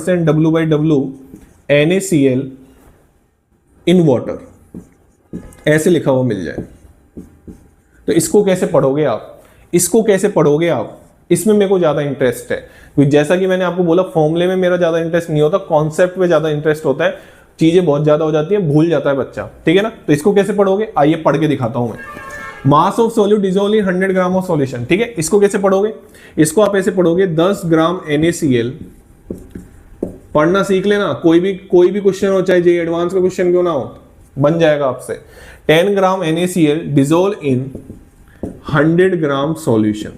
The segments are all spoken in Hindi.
10% W/W NaCl इन वाटर, ऐसे लिखा हुआ मिल जाए। तो इसको कैसे पढ़ोगे आप, इसको कैसे पढ़ोगे आप, इसमें मेरे को ज्यादा इंटरेस्ट है, क्योंकि जैसा कि मैंने आपको बोला फॉर्मूले में मेरा ज्यादा इंटरेस्ट नहीं होता, कॉन्सेप्ट में ज्यादा इंटरेस्ट होता है, चीजें बहुत ज्यादा हो जाती है, भूल जाता है बच्चा, ठीक है ना। तो इसको कैसे पढ़ोगे, आइए पढ़ के दिखाता हूं मैं। Mass of solute dissolve in 100 gram of solution, ठीक है। इसको कैसे पढ़ोगे, इसको आप ऐसे पढ़ोगे 10 ग्राम NaCl, पढ़ना सीख लेना, कोई भी क्वेश्चन हो, चाहे जे एडवांस का क्वेश्चन क्यों ना हो, बन जाएगा आपसे। 10 ग्राम NaCl dissolve in 100 gram solution,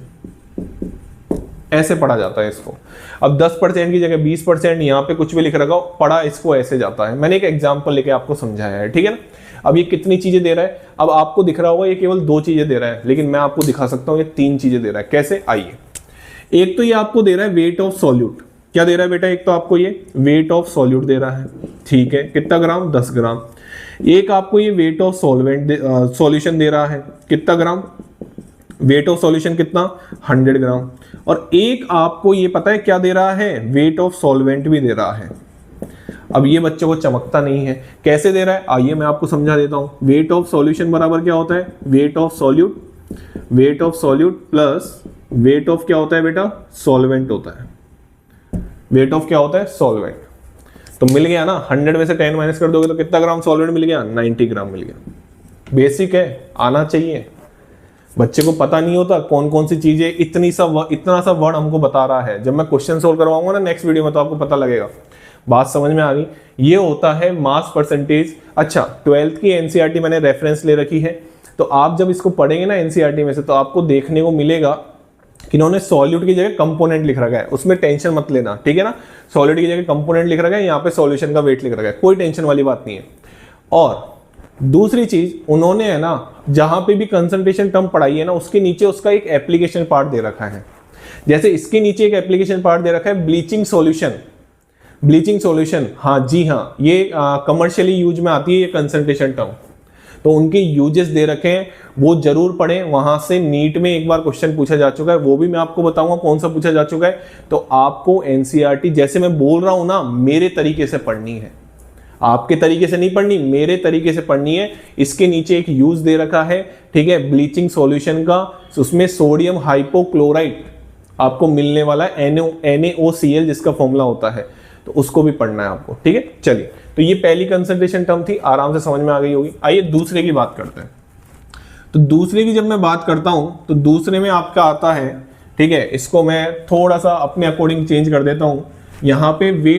ऐसे पढ़ा जाता है इसको। अब 10% की जगह 20%, यहां पे कुछ भी लिख रखा हो, पढ़ा इसको ऐसे जाता है। मैंने एक एग्जांपल लेके आपको समझाया है, ठीक है ना। अब ये कितनी चीजें दे रहा है, अब आपको दिख रहा होगा ये केवल 2 चीजें दे रहा है, लेकिन मैं आपको दिखा सकता हूं ये 3 चीजें दे रहा है। कैसे, आइए। एक तो ये आपको दे रहा है वेट ऑफ सॉल्यूट, क्या दे रहा है बेटा, एक तो आपको ये वेट ऑफ सॉल्यूट दे रहा है, ठीक है, कितना ग्राम, 10 ग्राम। एक आपको ये वेट ऑफ सॉल्वेंट सॉल्यूशन दे रहा है, कितना ग्राम, वेट ऑफ सॉल्यूशन कितना, 100 ग्राम। और एक आपको ये पता है क्या दे रहा है, वेट ऑफ सॉल्वेंट भी दे रहा है। अब ये बच्चों को चमकता नहीं है, कैसे दे रहा है, आइए मैं आपको समझा देता हूं। वेट ऑफ सॉल्यूशन बराबर क्या होता है, weight of solute plus weight of क्या होता है बेटा, सॉल्वेंट होता है। वेट ऑफ क्या होता है, सॉल्वेंट। तो मिल गया ना, 100 में से 10 माइनस कर दोगे तो कितना ग्राम सॉल्वेंट मिल गया, 90 ग्राम मिल गया। बेसिक है, आना चाहिए। बच्चे को पता नहीं होता कौन कौन सी चीजें, इतना सा वर्ड हमको बता रहा है। जब मैं क्वेश्चन सोल्व करवाऊंगा ना नेक्स्ट वीडियो में, तो आपको पता लगेगा। बात समझ में आ गई। ये होता है मास परसेंटेज। अच्छा, 12th की एनसीईआरटी मैंने रेफरेंस ले रखी है, तो आप जब इसको पढ़ेंगे ना एनसीईआरटी में से, तो आपको देखने को मिलेगा कि इन्होंने सॉल्यूट की जगह कंपोनेंट लिख रखा है। उसमें टेंशन मत लेना, ठीक है ना। सॉल्यूट की जगह कंपोनेंट लिख रखा है, यहाँ पे सॉल्यूशन का वेट लिख रखा है, कोई टेंशन वाली बात नहीं है। और दूसरी चीज, उन्होंने है ना जहां पे भी कंसंट्रेशन टर्म पढ़ाई है ना, उसके नीचे उसका एक एप्लीकेशन पार्ट दे रखा है। जैसे इसके नीचे एक एप्लीकेशन पार्ट दे रखा है ब्लीचिंग सॉल्यूशन, हाँ जी हाँ, ये कमर्शियली यूज में आती है ये कंसंट्रेशन टर्म। तो उनके यूजेस दे रखे हैं, वो जरूर पढ़ें। वहां से नीट में एक बार क्वेश्चन पूछा जा चुका है, वो भी मैं आपको बताऊंगा कौन सा पूछा जा चुका है। तो आपको एनसीईआरटी जैसे मैं बोल रहा हूं ना, मेरे तरीके से पढ़नी है, आपके तरीके से नहीं पढ़नी, मेरे तरीके से पढ़नी है। इसके नीचे एक यूज दे रखा है, ठीक है, ब्लीचिंग सॉल्यूशन का, उसमें सोडियम हाइपोक्लोराइट आपको मिलने वाला है, NaOCl जिसका फॉर्मूला होता है, तो उसको भी पढ़ना है आपको, ठीक है। चलिए, तो ये पहली कंसंट्रेशन टर्म थी, आराम से समझ में आ गई होगी। आइए दूसरे की बात करते हैं। तो दूसरे की जब मैं बात करता हूं, तो दूसरे में आपका आता है, ठीक है, इसको मैं थोड़ा सा अपने अकॉर्डिंग चेंज कर देता हूं। यहां पे वेट